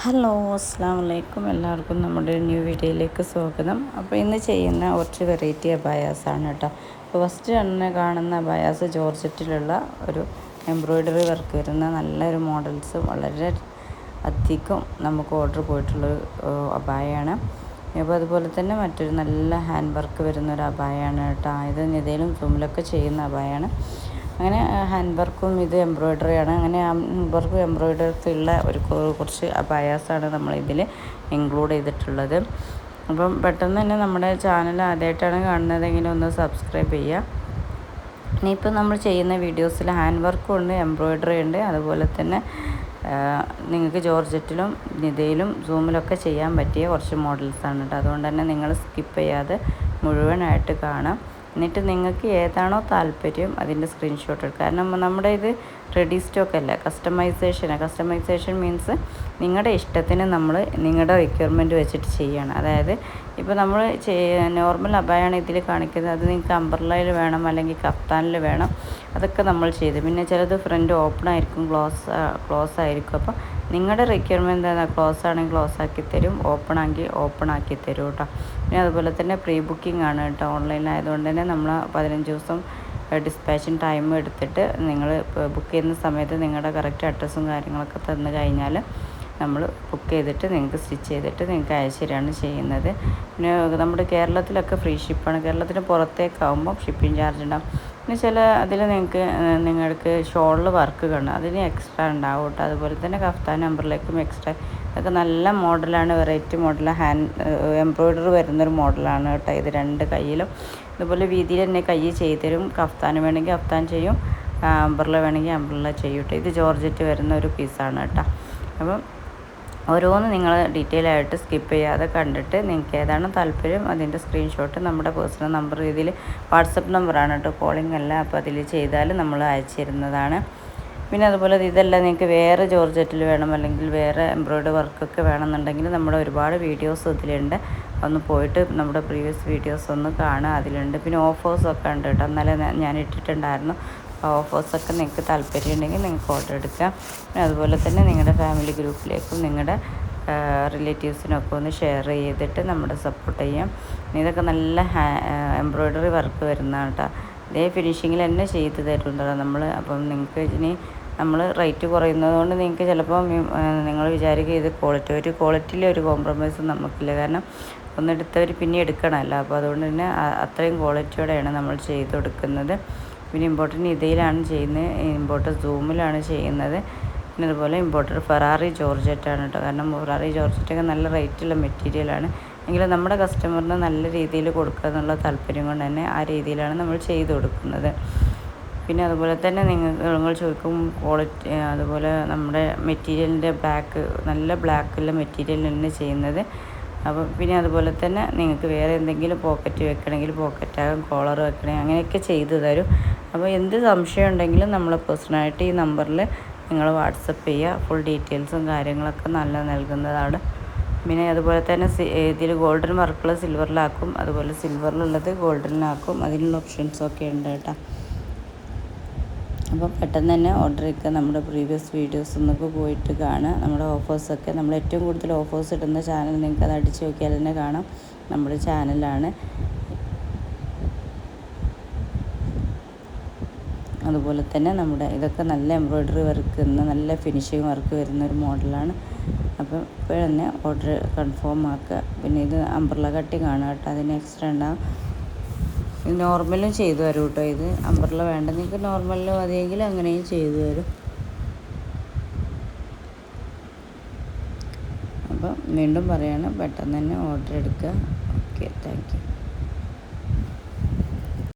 Hello, അസ്സാം വലൈക്കും. എല്ലാവർക്കും നമ്മുടെ ന്യൂ വീഡിയോയിലേക്ക് സ്വാഗതം. അപ്പോൾ ഇന്ന് ചെയ്യുന്ന കുറച്ച് വെറൈറ്റി അബായാസാണ് കേട്ടോ. അപ്പോൾ ഫസ്റ്റ് തന്നെ കാണുന്ന അബായാസ് ജോർജറ്റിലുള്ള ഒരു എംബ്രോയ്ഡറി വർക്ക് വരുന്ന നല്ലൊരു മോഡൽസ് വളരെ അധികം നമുക്ക് ഓർഡർ പോയിട്ടുള്ളൊരു അബായാണ്. അപ്പോൾ അതുപോലെ തന്നെ മറ്റൊരു നല്ല ഹാൻഡ് വർക്ക് വരുന്നൊരു അബായാണ് കേട്ടോ. ഇത് നിതയിലും സൂമിലൊക്കെ ചെയ്യുന്ന അബായാണ്. അങ്ങനെ ഹാൻഡ് വർക്കും ഇത് എംബ്രോയ്ഡറിയാണ്. അങ്ങനെ ഹാൻഡ് വർക്കും എംബ്രോയ്ഡറി ഉള്ള കുറച്ച് അബായാസാണ് നമ്മളിതിൽ ഇൻക്ലൂഡ് ചെയ്തിട്ടുള്ളത്. അപ്പം പെട്ടെന്ന് തന്നെ നമ്മുടെ ചാനൽ ആദ്യമായിട്ടാണ് കാണുന്നതെങ്കിൽ ഒന്ന് സബ്സ്ക്രൈബ് ചെയ്യുക. ഇനിയിപ്പോൾ നമ്മൾ ചെയ്യുന്ന വീഡിയോസിൽ ഹാൻഡ് വർക്കും ഉണ്ട്, എംബ്രോയ്ഡറി ഉണ്ട്, അതുപോലെ തന്നെ നിങ്ങൾക്ക് ജോർജറ്റിലും നിതയിലും സൂമിലൊക്കെ ചെയ്യാൻ പറ്റിയ കുറച്ച് മോഡൽസാണ് കേട്ടോ. അതുകൊണ്ട് തന്നെ നിങ്ങൾ സ്കിപ്പ് ചെയ്യാതെ മുഴുവനായിട്ട് കാണാം. എന്നിട്ട് നിങ്ങൾക്ക് ഏതാണോ താല്പര്യം അതിൻ്റെ സ്ക്രീൻഷോട്ട് എടുക്കുക. കാരണം നമ്മുടെ ഇത് റെഡി സ്റ്റോക്ക് അല്ല, കസ്റ്റമൈസേഷൻ മീൻസ് നിങ്ങളുടെ ഇഷ്ടത്തിന് നമ്മൾ നിങ്ങളുടെ റിക്വയർമെൻറ്റ് വെച്ചിട്ട് ചെയ്യണം. അതായത് ഇപ്പോൾ നമ്മൾ നോർമൽ അബായാണ് ഇതിൽ കാണിക്കുന്നത്, അത് നിങ്ങൾക്ക് അംബ്രല്ലയിൽ വേണം അല്ലെങ്കിൽ കഫ്താനിൽ വേണം, അതൊക്കെ നമ്മൾ ചെയ്ത്. പിന്നെ ചിലത് ഫ്രണ്ട് ഓപ്പൺ ആയിരിക്കും, ക്ലോസ് ആയിരിക്കും. അപ്പോൾ നിങ്ങളുടെ റിക്വയർമെൻറ്റ് എന്താ, ക്ലോസ് ആണെങ്കിൽ ക്ലോസ് ആക്കി തരും, ഓപ്പൺ ആക്കി തരും കേട്ടോ. പിന്നെ അതുപോലെ തന്നെ പ്രീ ബുക്കിംഗ് ആണ് കേട്ടോ. ഓൺലൈനായതുകൊണ്ട് തന്നെ നമ്മൾ 15 ദിവസം ഡിസ്പാച്ചിങ് ടൈം എടുത്തിട്ട് നിങ്ങൾ ബുക്ക് ചെയ്യുന്ന സമയത്ത് നിങ്ങളുടെ കറക്റ്റ് അഡ്രസ്സും കാര്യങ്ങളൊക്കെ തന്നു കഴിഞ്ഞാൽ നമ്മൾ ബുക്ക് ചെയ്തിട്ട് നിങ്ങൾക്ക് സ്റ്റിച്ച് ചെയ്തിട്ട് നിങ്ങൾക്ക് അയച്ചു തരികയാണ് ചെയ്യുന്നത്. പിന്നെ നമ്മുടെ കേരളത്തിലൊക്കെ ഫ്രീ ഷിപ്പാണ്. കേരളത്തിന് പുറത്തേക്കാവുമ്പോൾ ഷിപ്പിംഗ് ചാർജ് ഉണ്ടാകും. പിന്നെ ചില അതിൽ നിങ്ങൾക്ക് ഷോളിൽ വർക്ക് കാണും, അതിന് എക്സ്ട്രാ ഉണ്ടാവും കേട്ടോ. അതുപോലെ തന്നെ കഫ്താൻ നമ്പറിലേക്കും എക്സ്ട്രാ. ഇതൊക്കെ നല്ല മോഡലാണ്, വെറൈറ്റി മോഡൽ, ഹാൻഡ് എംബ്രോയ്ഡറി വരുന്നൊരു മോഡലാണ് കേട്ടോ. ഇത് 2 കയ്യിലും ഇതുപോലെ വീതിയിൽ തന്നെ കൈ ചെയ്ത് തരും. കഫ്താൻ വേണമെങ്കിൽ കഫ്താൻ ചെയ്യും, അംബ്രല്ല വേണമെങ്കിൽ അംബ്രല്ല ചെയ്യും കേട്ടോ. ഇത് ജോർജറ്റ് വരുന്ന ഒരു പീസാണ് കേട്ടോ. അപ്പം ഓരോന്ന് നിങ്ങൾ ഡീറ്റെയിൽ ആയിട്ട് സ്കിപ്പ് ചെയ്യാതെ കണ്ടിട്ട് നിങ്ങൾക്ക് ഏതാണ് താല്പര്യം അതിൻ്റെ സ്ക്രീൻഷോട്ട് നമ്മുടെ പേഴ്സണൽ നമ്പർ, ഇതിൽ വാട്സപ്പ് നമ്പറാണ് കേട്ടോ, കോളിംഗ് അല്ല. അപ്പോൾ അതിൽ ചെയ്താൽ നമ്മൾ അയച്ചു തരുന്നതാണ്. പിന്നെ അതുപോലെ ഇതെല്ലാം നിങ്ങൾക്ക് വേറെ ജോർജറ്റിൽ വേണം അല്ലെങ്കിൽ വേറെ എംബ്രോയ്ഡറി വർക്കൊക്കെ വേണമെന്നുണ്ടെങ്കിൽ നമ്മുടെ ഒരുപാട് വീഡിയോസ് ഇതിലുണ്ട്. ഒന്ന് പോയിട്ട് നമ്മുടെ പ്രീവിയസ് വീഡിയോസ് ഒന്ന് കാണുക, അതിലുണ്ട്. പിന്നെ ഓഫേഴ്സൊക്കെ ഉണ്ട് കേട്ടോ, എന്നാലേ ഞാൻ ഇട്ടിട്ടുണ്ടായിരുന്നു. ഓഫേഴ്സൊക്കെ നിങ്ങൾക്ക് താല്പര്യം ഉണ്ടെങ്കിൽ നിങ്ങൾക്ക് ഓർഡർ എടുക്കാം. പിന്നെ അതുപോലെ തന്നെ നിങ്ങളുടെ ഫാമിലി ഗ്രൂപ്പിലേക്കും നിങ്ങളുടെ റിലേറ്റീവ്സിനൊക്കെ ഒന്ന് ഷെയർ ചെയ്തിട്ട് നമ്മുടെ സപ്പോർട്ട് ചെയ്യാം. ഇതൊക്കെ നല്ല എംബ്രോയ്ഡറി വർക്ക് വരുന്നതാണ് കേട്ടോ. ഇതേ ഫിനിഷിങ്ങിൽ തന്നെ ചെയ്ത് തരുന്നുണ്ടല്ലോ നമ്മൾ. അപ്പം നിങ്ങൾക്ക് ഇനി നമ്മൾ റേറ്റ് കുറയുന്നത് കൊണ്ട് നിങ്ങൾക്ക് ചിലപ്പോൾ നിങ്ങൾ വിചാരിക്കുക ഇത് ക്വാളിറ്റിയിൽ ഒരു കോംപ്രമൈസും നമുക്കില്ല. കാരണം ഒന്നെടുത്തവർ പിന്നെ എടുക്കണമല്ലോ. അപ്പോൾ അതുകൊണ്ട് തന്നെ അത്രയും ക്വാളിറ്റിയോടെയാണ് നമ്മൾ ചെയ്ത് കൊടുക്കുന്നത്. പിന്നെ ഇമ്പോർട്ടൻ്റ് ഇതിലാണ് ചെയ്യുന്നത്, ഇമ്പോർട്ടൻ്റ് സൂമിലാണ് ചെയ്യുന്നത്. പിന്നെ അതുപോലെ ഇമ്പോർട്ടൻ്റ് ഫെറാറി ജോർജറ്റാണ് കേട്ടോ. കാരണം ഫെറാറി ജോർജറ്റൊക്കെ നല്ല റേറ്റുള്ള മെറ്റീരിയലാണ്. എങ്കിലും നമ്മുടെ കസ്റ്റമറിന് നല്ല രീതിയിൽ കൊടുക്കുക എന്നുള്ള താല്പര്യം കൊണ്ട് തന്നെ ആ രീതിയിലാണ് നമ്മൾ ചെയ്ത് കൊടുക്കുന്നത്. പിന്നെ അതുപോലെ തന്നെ നിങ്ങൾ ചോദിക്കും ക്വാളിറ്റി, അതുപോലെ നമ്മുടെ മെറ്റീരിയലിൻ്റെ നല്ല ബ്ലാക്കുള്ള മെറ്റീരിയൽ തന്നെ ചെയ്യുന്നത്. അപ്പോൾ പിന്നെ അതുപോലെ തന്നെ നിങ്ങൾക്ക് വേറെ എന്തെങ്കിലും പോക്കറ്റ് വെക്കണമെങ്കിൽ പോക്കറ്റാകും, കോളർ വെക്കണമെങ്കിൽ അങ്ങനെയൊക്കെ ചെയ്തു തരും. അപ്പോൾ എന്ത് സംശയം ഉണ്ടെങ്കിലും നമ്മൾ പേഴ്സണലായിട്ട് ഈ നമ്പറിൽ നിങ്ങൾ വാട്സപ്പ് ചെയ്യുക. ഫുൾ ഡീറ്റെയിൽസും കാര്യങ്ങളൊക്കെ നൽകുന്നതാണ്. പിന്നെ അതുപോലെ തന്നെ ഇതിൽ ഗോൾഡൻ വർക്കുള്ള സിൽവറിലാക്കും, അതുപോലെ സിൽവറിലുള്ളത് ഗോൾഡനിലാക്കും. അതിനുള്ള ഓപ്ഷൻസൊക്കെ ഉണ്ട് കേട്ടോ. അപ്പോൾ പെട്ടെന്ന് തന്നെ ഓർഡർ ചെയ്യുക. നമ്മുടെ പ്രീവിയസ് വീഡിയോസ് ഒന്നൊക്കെ പോയിട്ട് കാണുക. നമ്മുടെ ഓഫേഴ്സൊക്കെ, നമ്മൾ ഏറ്റവും കൂടുതൽ ഓഫേഴ്സ് ഇടുന്ന ചാനൽ നിങ്ങൾക്ക് അത് അടിച്ച് നോക്കിയാൽ തന്നെ കാണാം, നമ്മുടെ ചാനലാണ്. അതുപോലെ തന്നെ നമ്മുടെ ഇതൊക്കെ നല്ല എംബ്രോയ്ഡറി വർക്ക്, നല്ല ഫിനിഷിങ് വർക്ക് വരുന്ന ഒരു മോഡലാണ്. അപ്പോൾ ഇപ്പോൾ തന്നെ ഓർഡർ കൺഫേം ആക്കുക. പിന്നെ ഇത് അംബ്രല്ല കട്ടിങ് ആണ് കേട്ടോ, അതിന് എക്സ്ട്രാ ഉണ്ടാകും. ഇത് നോർമലും ചെയ്തു തരും കേട്ടോ. ഇത് അംബ്രല്ല വേണ്ട നിങ്ങൾക്ക് നോർമലിൽ മതിയെങ്കിൽ അങ്ങനെയും ചെയ്തു തരും. അപ്പം വീണ്ടും പറയാണ്, പെട്ടെന്ന് തന്നെ ഓർഡർ എടുക്കുക. Okay, thank you.